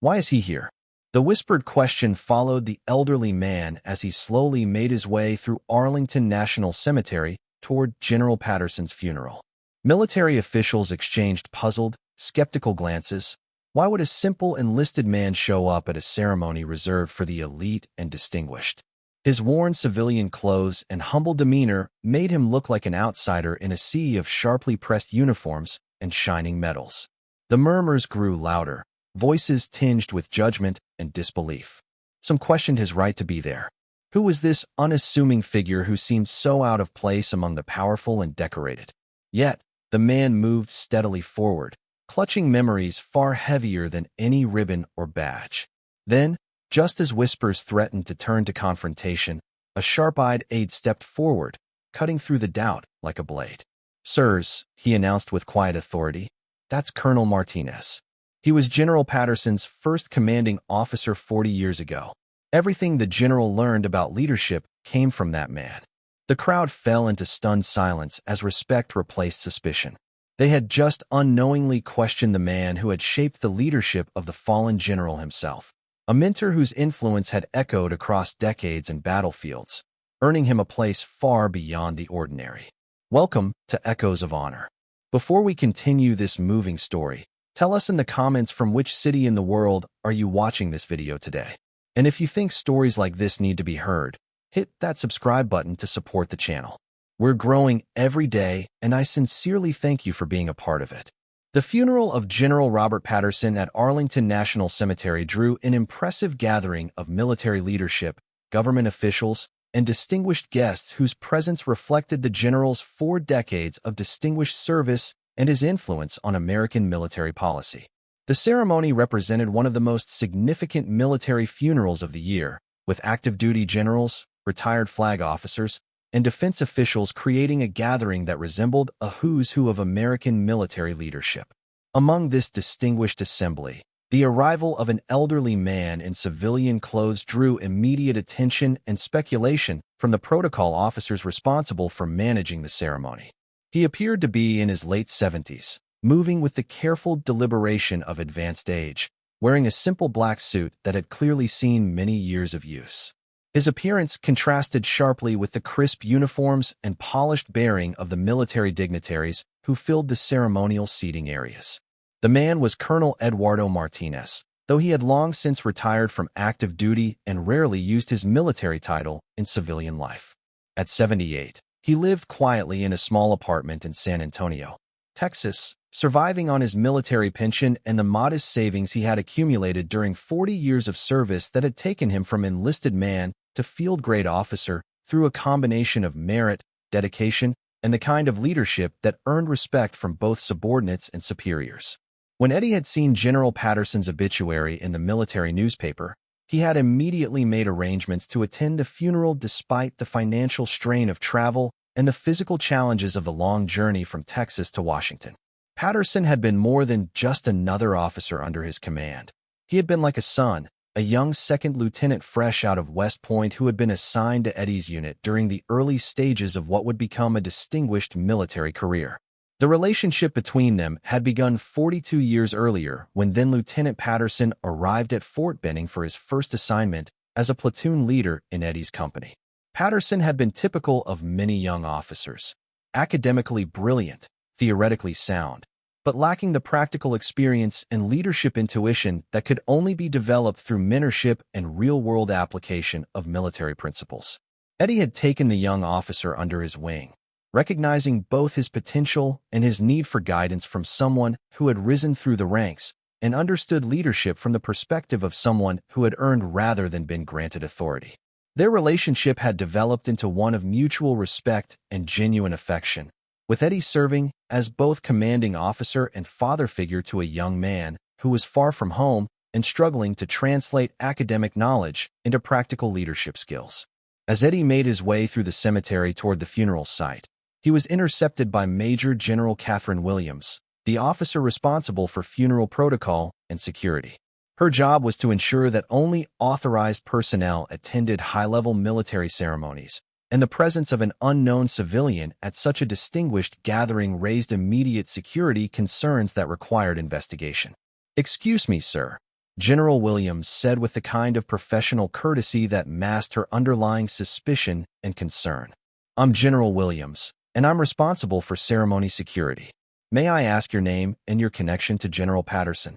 Why is he here? The whispered question followed the elderly man as he slowly made his way through Arlington National Cemetery toward General Patterson's funeral. Military officials exchanged puzzled, skeptical glances. Why would a simple enlisted man show up at a ceremony reserved for the elite and distinguished? His worn civilian clothes and humble demeanor made him look like an outsider in a sea of sharply pressed uniforms and shining medals. The murmurs grew louder, voices tinged with judgment and disbelief. Some questioned his right to be there. Who was this unassuming figure who seemed so out of place among the powerful and decorated? Yet, the man moved steadily forward, clutching memories far heavier than any ribbon or badge. Then, just as whispers threatened to turn to confrontation, a sharp-eyed aide stepped forward, cutting through the doubt like a blade. "Sirs," he announced with quiet authority, "that's Colonel Martinez. He was General Patterson's first commanding officer 40 years ago. Everything the general learned about leadership came from that man." The crowd fell into stunned silence as respect replaced suspicion. They had just unknowingly questioned the man who had shaped the leadership of the fallen general himself, a mentor whose influence had echoed across decades and battlefields, earning him a place far beyond the ordinary. Welcome to Echoes of Honor. Before we continue this moving story, tell us in the comments from which city in the world are you watching this video today. And if you think stories like this need to be heard, hit that subscribe button to support the channel. We're growing every day, and I sincerely thank you for being a part of it. The funeral of General Robert Patterson at Arlington National Cemetery drew an impressive gathering of military leadership, government officials, and distinguished guests whose presence reflected the general's 4 decades of distinguished service and his influence on American military policy. The ceremony represented one of the most significant military funerals of the year, with active duty generals, retired flag officers, and defense officials creating a gathering that resembled a who's who of American military leadership. Among this distinguished assembly, the arrival of an elderly man in civilian clothes drew immediate attention and speculation from the protocol officers responsible for managing the ceremony. He appeared to be in his late 70s, moving with the careful deliberation of advanced age, wearing a simple black suit that had clearly seen many years of use. His appearance contrasted sharply with the crisp uniforms and polished bearing of the military dignitaries who filled the ceremonial seating areas. The man was Colonel Eduardo Martinez, though he had long since retired from active duty and rarely used his military title in civilian life. At 78, he lived quietly in a small apartment in San Antonio, Texas, surviving on his military pension and the modest savings he had accumulated during 40 years of service that had taken him from enlisted man to field-grade officer through a combination of merit, dedication, and the kind of leadership that earned respect from both subordinates and superiors. When Eddie had seen General Patterson's obituary in the military newspaper, he had immediately made arrangements to attend the funeral despite the financial strain of travel and the physical challenges of the long journey from Texas to Washington. Patterson had been more than just another officer under his command. He had been like a son, a young second lieutenant fresh out of West Point who had been assigned to Eddie's unit during the early stages of what would become a distinguished military career. The relationship between them had begun 42 years earlier when then-Lieutenant Patterson arrived at Fort Benning for his first assignment as a platoon leader in Eddie's company. Patterson had been typical of many young officers, academically brilliant, theoretically sound, but lacking the practical experience and leadership intuition that could only be developed through mentorship and real-world application of military principles. Eddie had taken the young officer under his wing, recognizing both his potential and his need for guidance from someone who had risen through the ranks and understood leadership from the perspective of someone who had earned rather than been granted authority. Their relationship had developed into one of mutual respect and genuine affection, with Eddie serving as both commanding officer and father figure to a young man who was far from home and struggling to translate academic knowledge into practical leadership skills. As Eddie made his way through the cemetery toward the funeral site, he was intercepted by Major General Catherine Williams, the officer responsible for funeral protocol and security. Her job was to ensure that only authorized personnel attended high-level military ceremonies, and the presence of an unknown civilian at such a distinguished gathering raised immediate security concerns that required investigation. "Excuse me, sir," General Williams said with the kind of professional courtesy that masked her underlying suspicion and concern. I'm General Williams, and I'm responsible for ceremony security. May I ask your name and your connection to General Patterson?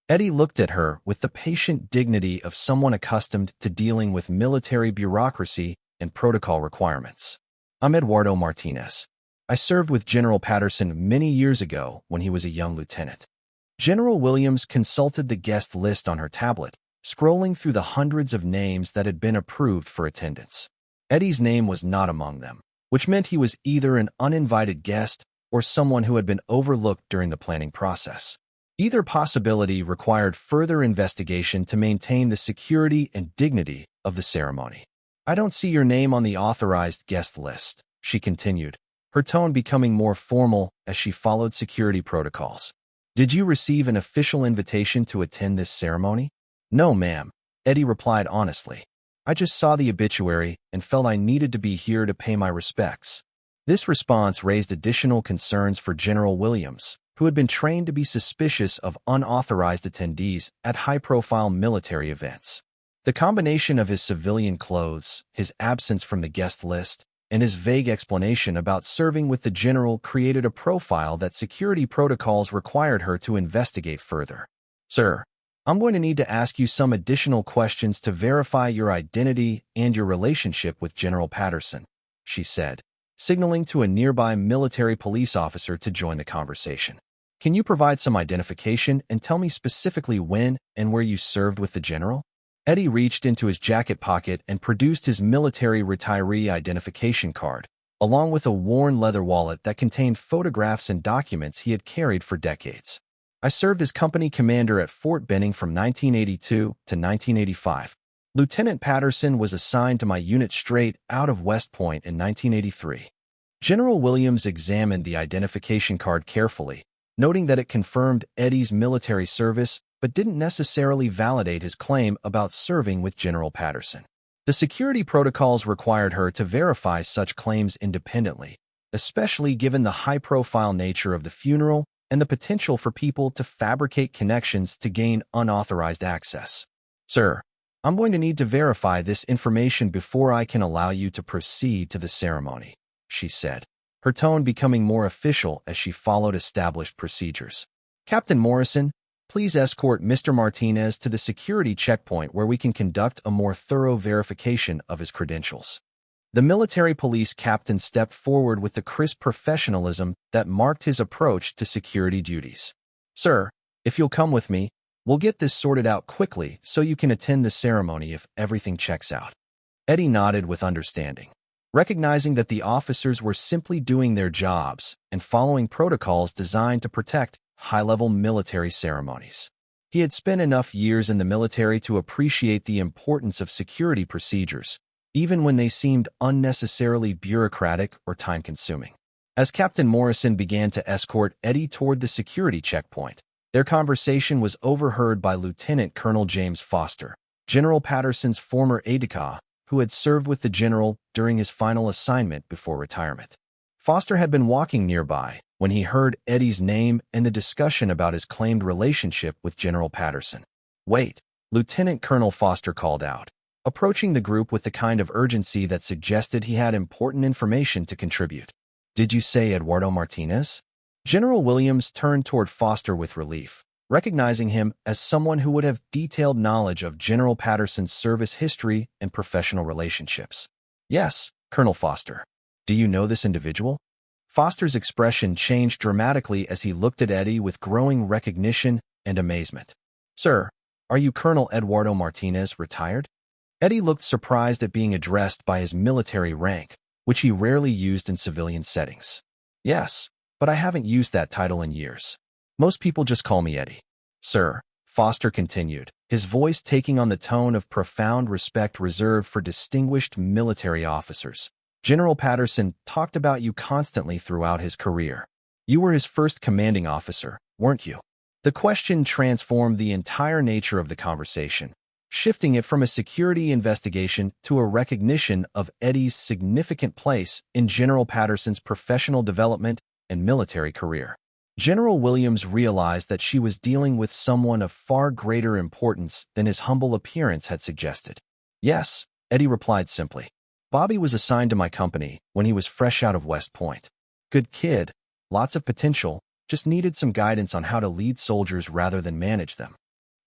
Eddie looked at her with the patient dignity of someone accustomed to dealing with military bureaucracy and protocol requirements. I'm Eduardo Martinez. I served with General Patterson many years ago when he was a young lieutenant. General Williams consulted the guest list on her tablet, scrolling through the hundreds of names that had been approved for attendance. Eddie's name was not among them, which meant he was either an uninvited guest or someone who had been overlooked during the planning process. Either possibility required further investigation to maintain the security and dignity of the ceremony. I don't see your name on the authorized guest list, she continued, her tone becoming more formal as she followed security protocols. Did you receive an official invitation to attend this ceremony? No, ma'am, Eddie replied honestly. I just saw the obituary and felt I needed to be here to pay my respects. This response raised additional concerns for General Williams, who had been trained to be suspicious of unauthorized attendees at high-profile military events. The combination of his civilian clothes, his absence from the guest list, and his vague explanation about serving with the general created a profile that security protocols required her to investigate further. Sir, I'm going to need to ask you some additional questions to verify your identity and your relationship with General Patterson, she said, signaling to a nearby military police officer to join the conversation. Can you provide some identification and tell me specifically when and where you served with the general? Eddie reached into his jacket pocket and produced his military retiree identification card, along with a worn leather wallet that contained photographs and documents he had carried for decades. I served as company commander at Fort Benning from 1982 to 1985. Lieutenant Patterson was assigned to my unit straight out of West Point in 1983. General Williams examined the identification card carefully, noting that it confirmed Eddie's military service but didn't necessarily validate his claim about serving with General Patterson. The security protocols required her to verify such claims independently, especially given the high-profile nature of the funeral and the potential for people to fabricate connections to gain unauthorized access. Sir, I'm going to need to verify this information before I can allow you to proceed to the ceremony, she said, her tone becoming more official as she followed established procedures. Captain Morrison, please escort Mr. Martinez to the security checkpoint where we can conduct a more thorough verification of his credentials. The military police captain stepped forward with the crisp professionalism that marked his approach to security duties. Sir, if you'll come with me, we'll get this sorted out quickly so you can attend the ceremony if everything checks out. Eddie nodded with understanding, recognizing that the officers were simply doing their jobs and following protocols designed to protect high-level military ceremonies. He had spent enough years in the military to appreciate the importance of security procedures, even when they seemed unnecessarily bureaucratic or time-consuming. As Captain Morrison began to escort Eddie toward the security checkpoint, their conversation was overheard by Lieutenant Colonel James Foster, General Patterson's former aide-de-camp, who had served with the general during his final assignment before retirement. Foster had been walking nearby when he heard Eddie's name and the discussion about his claimed relationship with General Patterson. Wait, Lieutenant Colonel Foster called out, approaching the group with the kind of urgency that suggested he had important information to contribute. Did you say Eduardo Martinez? General Williams turned toward Foster with relief, recognizing him as someone who would have detailed knowledge of General Patterson's service history and professional relationships. Yes, Colonel Foster. Do you know this individual? Foster's expression changed dramatically as he looked at Eddie with growing recognition and amazement. Sir, are you Colonel Eduardo Martinez, retired? Eddie looked surprised at being addressed by his military rank, which he rarely used in civilian settings. Yes, but I haven't used that title in years. Most people just call me Eddie. Sir, Foster continued, his voice taking on the tone of profound respect reserved for distinguished military officers. General Patterson talked about you constantly throughout his career. You were his first commanding officer, weren't you? The question transformed the entire nature of the conversation, shifting it from a security investigation to a recognition of Eddie's significant place in General Patterson's professional development and military career. General Williams realized that she was dealing with someone of far greater importance than his humble appearance had suggested. Yes, Eddie replied simply. Bobby was assigned to my company when he was fresh out of West Point. Good kid, lots of potential, just needed some guidance on how to lead soldiers rather than manage them.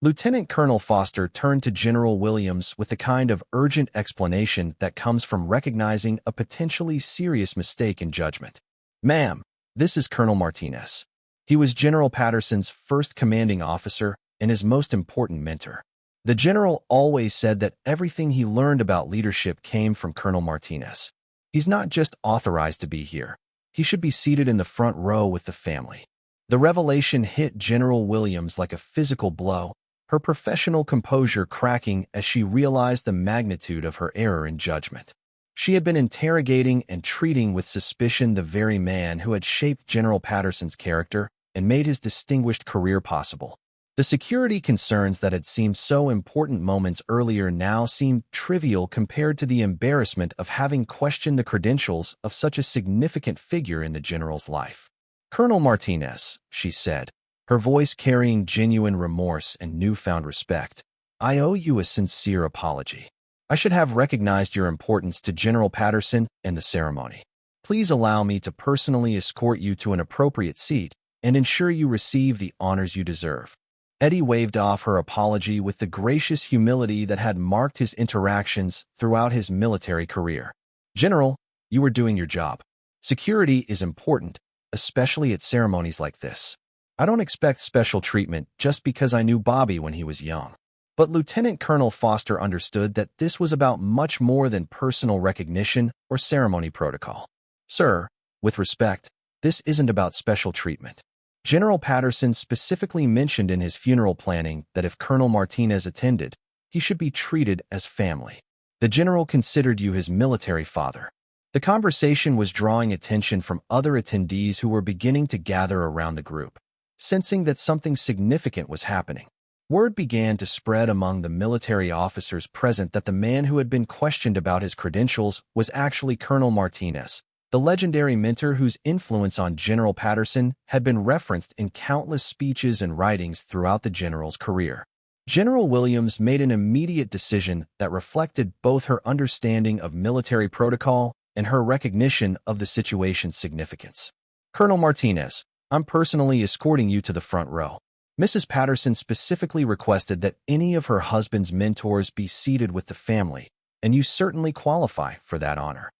Lieutenant Colonel Foster turned to General Williams with the kind of urgent explanation that comes from recognizing a potentially serious mistake in judgment. Ma'am, this is Colonel Martinez. He was General Patterson's first commanding officer and his most important mentor. The general always said that everything he learned about leadership came from Colonel Martinez. He's not just authorized to be here. He should be seated in the front row with the family. The revelation hit General Williams like a physical blow, her professional composure cracking as she realized the magnitude of her error in judgment. She had been interrogating and treating with suspicion the very man who had shaped General Patterson's character and made his distinguished career possible. The security concerns that had seemed so important moments earlier now seemed trivial compared to the embarrassment of having questioned the credentials of such a significant figure in the general's life. Colonel Martinez, she said, her voice carrying genuine remorse and newfound respect, I owe you a sincere apology. I should have recognized your importance to General Patterson and the ceremony. Please allow me to personally escort you to an appropriate seat and ensure you receive the honors you deserve. Eddie waved off her apology with the gracious humility that had marked his interactions throughout his military career. General, you were doing your job. Security is important, especially at ceremonies like this. I don't expect special treatment just because I knew Bobby when he was young. But Lieutenant Colonel Foster understood that this was about much more than personal recognition or ceremony protocol. Sir, with respect, this isn't about special treatment. General Patterson specifically mentioned in his funeral planning that if Colonel Martinez attended, he should be treated as family. The general considered you his military father. The conversation was drawing attention from other attendees who were beginning to gather around the group, sensing that something significant was happening. Word began to spread among the military officers present that the man who had been questioned about his credentials was actually Colonel Martinez, the legendary mentor whose influence on General Patterson had been referenced in countless speeches and writings throughout the general's career. General Williams made an immediate decision that reflected both her understanding of military protocol and her recognition of the situation's significance. Colonel Martinez, I'm personally escorting you to the front row. Mrs. Patterson specifically requested that any of her husband's mentors be seated with the family, and you certainly qualify for that honor.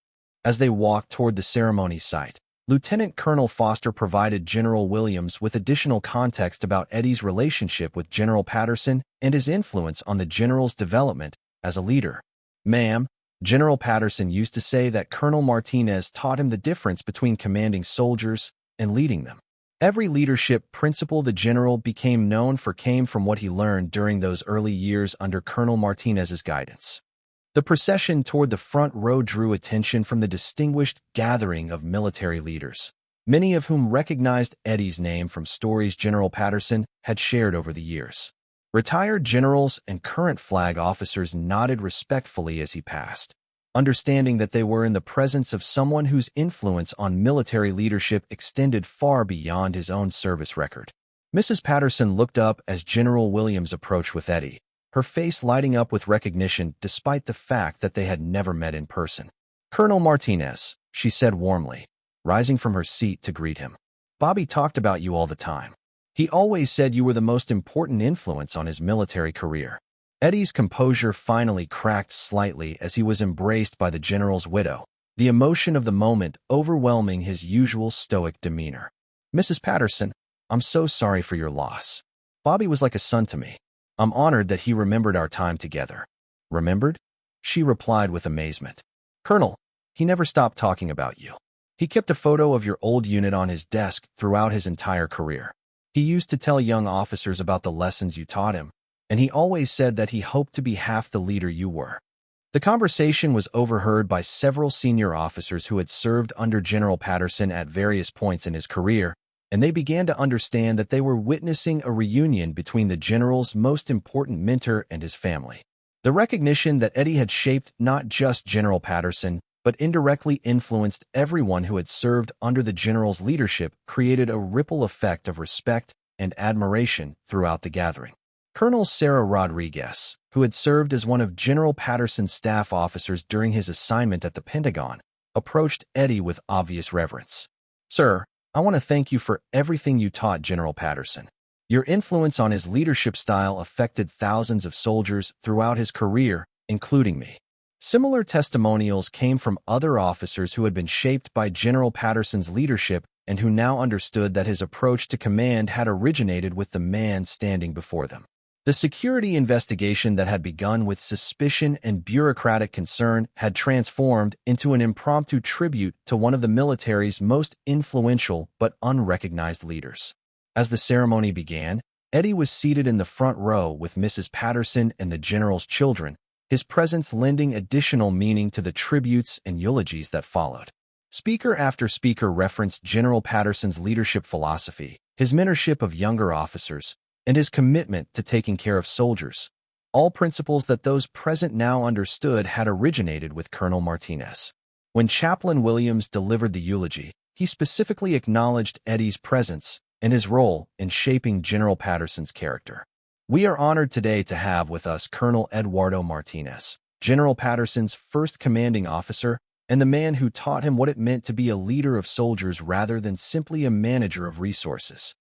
As they walked toward the ceremony site, Lieutenant Colonel Foster provided General Williams with additional context about Eddie's relationship with General Patterson and his influence on the general's development as a leader. Ma'am, General Patterson used to say that Colonel Martinez taught him the difference between commanding soldiers and leading them. Every leadership principle the general became known for came from what he learned during those early years under Colonel Martinez's guidance. The procession toward the front row drew attention from the distinguished gathering of military leaders, many of whom recognized Eddie's name from stories General Patterson had shared over the years. Retired generals and current flag officers nodded respectfully as he passed, understanding that they were in the presence of someone whose influence on military leadership extended far beyond his own service record. Mrs. Patterson looked up as General Williams approached with Eddie, her face lighting up with recognition despite the fact that they had never met in person. Colonel Martinez, she said warmly, rising from her seat to greet him. Bobby talked about you all the time. He always said you were the most important influence on his military career. Eddie's composure finally cracked slightly as he was embraced by the general's widow, the emotion of the moment overwhelming his usual stoic demeanor. Mrs. Patterson, I'm so sorry for your loss. Bobby was like a son to me. I'm honored that he remembered our time together. Remembered? She replied with amazement. Colonel, he never stopped talking about you. He kept a photo of your old unit on his desk throughout his entire career. He used to tell young officers about the lessons you taught him, and he always said that he hoped to be half the leader you were. The conversation was overheard by several senior officers who had served under General Patterson at various points in his career, and they began to understand that they were witnessing a reunion between the general's most important mentor and his family. The recognition that Eddie had shaped not just General Patterson, but indirectly influenced everyone who had served under the general's leadership, created a ripple effect of respect and admiration throughout the gathering. Colonel Sarah Rodriguez, who had served as one of General Patterson's staff officers during his assignment at the Pentagon, approached Eddie with obvious reverence. "Sir, I want to thank you for everything you taught General Patterson. Your influence on his leadership style affected thousands of soldiers throughout his career, including me." Similar testimonials came from other officers who had been shaped by General Patterson's leadership and who now understood that his approach to command had originated with the man standing before them. The security investigation that had begun with suspicion and bureaucratic concern had transformed into an impromptu tribute to one of the military's most influential but unrecognized leaders. As the ceremony began, Eddie was seated in the front row with Mrs. Patterson and the general's children, his presence lending additional meaning to the tributes and eulogies that followed. Speaker after speaker referenced General Patterson's leadership philosophy, his mentorship of younger officers, and his commitment to taking care of soldiers, all principles that those present now understood had originated with Colonel Martinez. When Chaplain Williams delivered the eulogy, he specifically acknowledged Eddie's presence and his role in shaping General Patterson's character. "We are honored today to have with us Colonel Eduardo Martinez, General Patterson's first commanding officer, and the man who taught him what it meant to be a leader of soldiers rather than simply a manager of resources."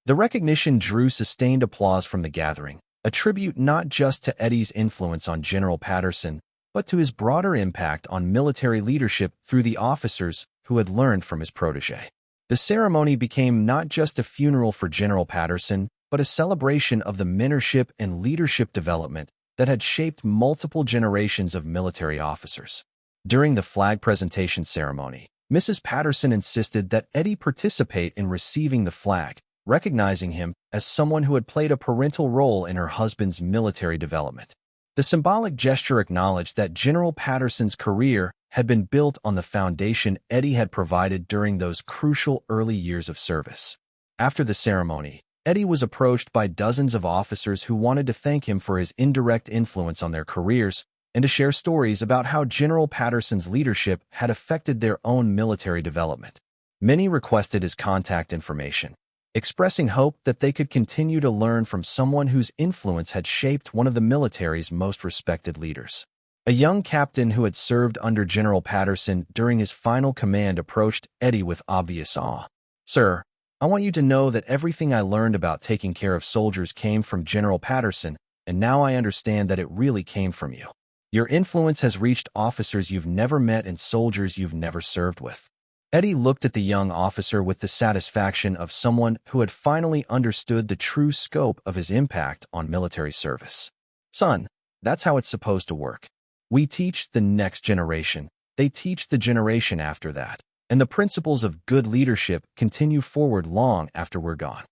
The recognition drew sustained applause from the gathering, a tribute not just to Eddie's influence on General Patterson, but to his broader impact on military leadership through the officers who had learned from his protege. The ceremony became not just a funeral for General Patterson, but a celebration of the mentorship and leadership development that had shaped multiple generations of military officers. During the flag presentation ceremony, Mrs. Patterson insisted that Eddie participate in receiving the flag, recognizing him as someone who had played a parental role in her husband's military development. The symbolic gesture acknowledged that General Patterson's career had been built on the foundation Eddie had provided during those crucial early years of service. After the ceremony, Eddie was approached by dozens of officers who wanted to thank him for his indirect influence on their careers and to share stories about how General Patterson's leadership had affected their own military development. Many requested his contact information, expressing hope that they could continue to learn from someone whose influence had shaped one of the military's most respected leaders. A young captain who had served under General Patterson during his final command approached Eddie with obvious awe. "Sir, I want you to know that everything I learned about taking care of soldiers came from General Patterson, and now I understand that it really came from you. Your influence has reached officers you've never met and soldiers you've never served with." Eddie looked at the young officer with the satisfaction of someone who had finally understood the true scope of his impact on military service. "Son, that's how it's supposed to work. We teach the next generation, they teach the generation after that, and the principles of good leadership continue forward long after we're gone."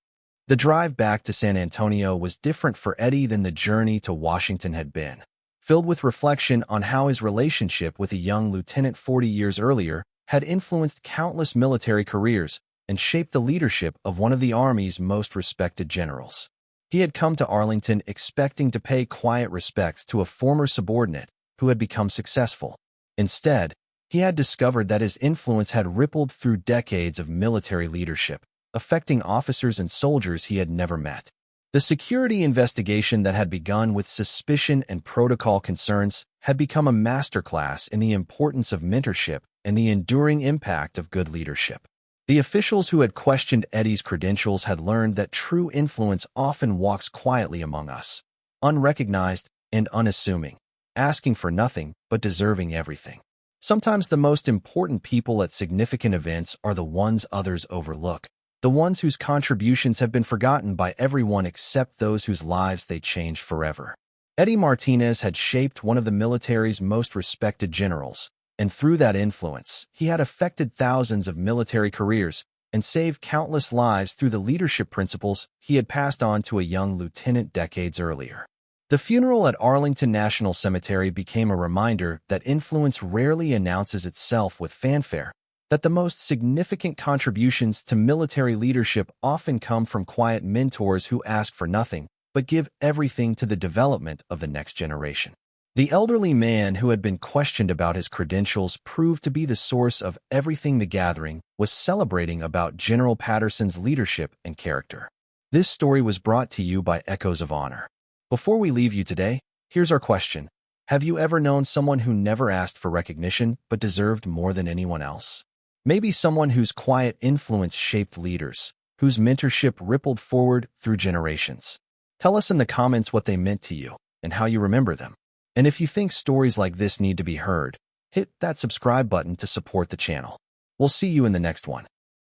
The drive back to San Antonio was different for Eddie than the journey to Washington had been, filled with reflection on how his relationship with a young lieutenant 40 years earlier had influenced countless military careers and shaped the leadership of one of the Army's most respected generals. He had come to Arlington expecting to pay quiet respects to a former subordinate who had become successful. Instead, he had discovered that his influence had rippled through decades of military leadership, affecting officers and soldiers he had never met. The security investigation that had begun with suspicion and protocol concerns had become a masterclass in the importance of mentorship and the enduring impact of good leadership. The officials who had questioned Eddie's credentials had learned that true influence often walks quietly among us, unrecognized and unassuming, asking for nothing but deserving everything. Sometimes the most important people at significant events are the ones others overlook, the ones whose contributions have been forgotten by everyone except those whose lives they changed forever. Eddie Martinez had shaped one of the military's most respected generals, and through that influence, he had affected thousands of military careers and saved countless lives through the leadership principles he had passed on to a young lieutenant decades earlier. The funeral at Arlington National Cemetery became a reminder that influence rarely announces itself with fanfare, that the most significant contributions to military leadership often come from quiet mentors who ask for nothing but give everything to the development of the next generation. The elderly man who had been questioned about his credentials proved to be the source of everything the gathering was celebrating about General Patterson's leadership and character. This story was brought to you by Echoes of Honor. Before we leave you today, here's our question. Have you ever known someone who never asked for recognition but deserved more than anyone else? Maybe someone whose quiet influence shaped leaders, whose mentorship rippled forward through generations. Tell us in the comments what they meant to you and how you remember them. And if you think stories like this need to be heard, hit that subscribe button to support the channel. We'll see you in the next one.